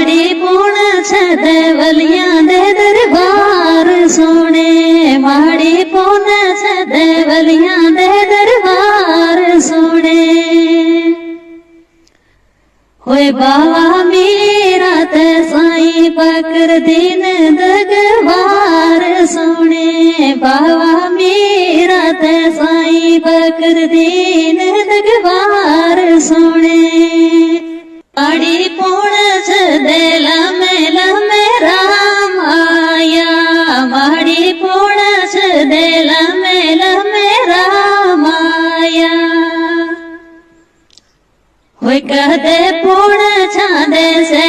माड़ी पूर्ण छद वलियां दे दरबार सोने माड़ी पूर्ण छद वलियां दे दरबार सोने होए बावा मेरा ते साईं पकर दिन दगवार सोने बावा मेरा ते साईं पकर दिन दगवार सोने माड़ी पूर्ण छदे लमे लमे राम आया माड़ी पूर्ण छदे लमे लमे राम आया होय कहते पूर्ण छादे से